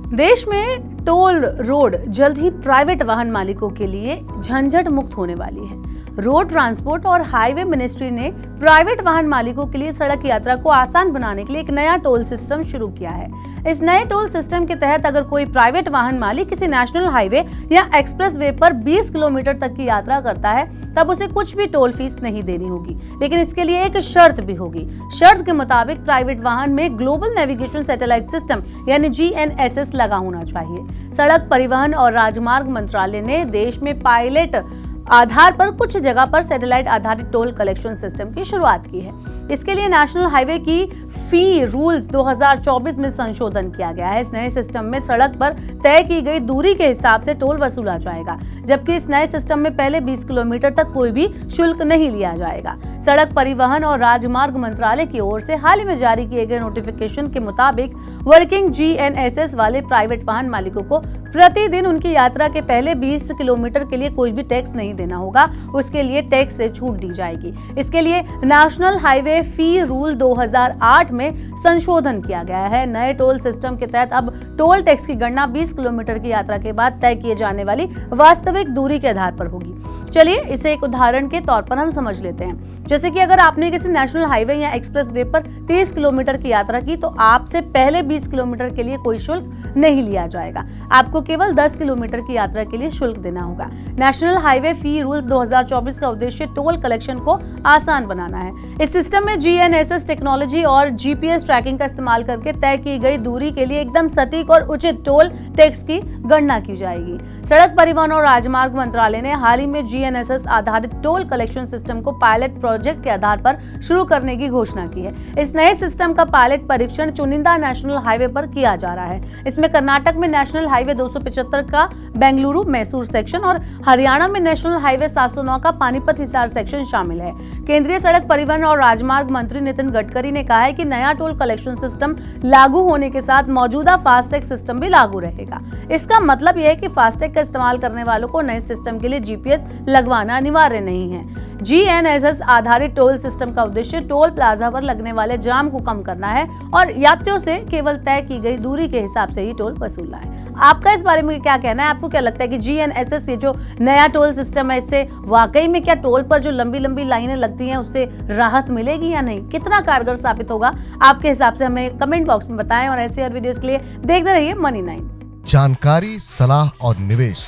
देश में toll road जल्द ही प्राइवेट वाहन मालिकों के लिए झंझट मुक्त होने वाली है। रोड ट्रांसपोर्ट और हाईवे मिनिस्ट्री ने प्राइवेट वाहन मालिकों के लिए सड़क यात्रा को आसान बनाने के लिए एक नया टोल सिस्टम शुरू किया है। इस नए टोल सिस्टम के तहत अगर कोई प्राइवेट वाहन मालिक किसी नेशनल हाईवे या एक्सप्रेस वे पर 20 किलोमीटर तक की यात्रा करता है, तब उसे कुछ भी टोल फीस नहीं देनी होगी। लेकिन इसके लिए एक शर्त भी होगी। शर्त के मुताबिक प्राइवेट वाहन में ग्लोबल नेविगेशन सैटेलाइट सिस्टम यानी GNSS लगा होना चाहिए। सड़क परिवहन और राजमार्ग मंत्रालय ने देश में पायलट आधार पर कुछ जगह पर सैटेलाइट आधारित टोल कलेक्शन सिस्टम की शुरुआत की है। इसके लिए नेशनल हाईवे की फी रूल्स 2024 में संशोधन किया गया है। इस नए सिस्टम में सड़क पर तय की गई दूरी के हिसाब से टोल वसूला जाएगा, जबकि इस नए सिस्टम में पहले 20 किलोमीटर तक कोई भी शुल्क नहीं लिया जाएगा। सड़क परिवहन और राजमार्ग मंत्रालय की ओर से हाल ही में जारी किए गए नोटिफिकेशन के मुताबिक वर्किंग GNSS वाले प्राइवेट वाहन मालिकों को प्रतिदिन उनकी यात्रा के पहले 20 किलोमीटर के लिए कोई भी टैक्स नहीं देना होगा। उसके लिए टैक्स से छूट दी जाएगी। इसके लिए नेशनल हाईवे फी रूल 2008 में संशोधन किया गया है। नए टोल सिस्टम के तहत अब टोल टैक्स की गणना 20 किलोमीटर की यात्रा के बाद तय किए जाने वाली वास्तविक दूरी के आधार पर होगी। चलिए इसे एक उदाहरण के तौर पर हम समझ लेते हैं। जैसे कि अगर आपने किसी नेशनल हाईवे या एक्सप्रेस वे पर 30 किलोमीटर की यात्रा की, तो आपसे पहले 20 किलोमीटर के लिए कोई शुल्क नहीं लिया जाएगा। आपको केवल 10 किलोमीटर की यात्रा के लिए शुल्क देना होगा। नेशनल हाईवे फी रूल्स 2024 का उद्देश्य टोल कलेक्शन को आसान बनाना है। इस सिस्टम में GNSS टेक्नोलॉजी और GPS ट्रैकिंग का इस्तेमाल करके तय की गई दूरी के लिए एकदम सटीक और उचित टोल टैक्स की गणना की जाएगी। सड़क परिवहन और राजमार्ग मंत्रालय ने हाल ही में GNSS आधारित टोल कलेक्शन सिस्टम को पायलट प्रोजेक्ट के आधार पर शुरू करने की घोषणा की है। इस नए सिस्टम का पायलट परीक्षण चुनिंदा नेशनल हाईवे पर किया जा रहा है। इसमें कर्नाटक में नेशनल हाईवे 275 का बेंगलुरु मैसूर सेक्शन और हरियाणा में नेशनल हाईवे 709 का पानीपत हिसार सेक्शन शामिल है। केंद्रीय सड़क परिवहन और राजमार्ग मंत्री नितिन गडकरी ने कहा है कि नया टोल कलेक्शन सिस्टम लागू होने के साथ मौजूदा फास्टैग सिस्टम भी लागू रहेगा। इसका मतलब यह है कि फास्टैग का इस्तेमाल करने वालों को नए सिस्टम के लिए GPS लगवाना अनिवार्य नहीं है। GNSS आधारित टोल सिस्टम का उद्देश्य टोल प्लाजा पर लगने वाले जाम को कम करना है और यात्रियों से केवल तय की गई दूरी के हिसाब से ही टोल वसूलना है। आपका इस बारे में क्या कहना है? आपको क्या लगता है कि GNSS ये जो नया टोल सिस्टम है, इससे वाकई में क्या टोल पर जो लंबी लंबी लाइनें लगती हैं उससे राहत मिलेगी या नहीं? कितना कारगर साबित होगा आपके हिसाब से हमें कमेंट बॉक्स में बताएं और ऐसे और वीडियोस के लिए देखते रहिए Money9। जानकारी, सलाह और निवेश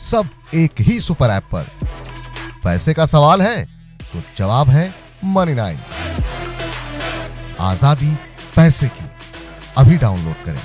सब एक ही सुपर ऐप पर। पैसे का सवाल है तो जवाब है Money9। आजादी पैसे की। अभी डाउनलोड करें।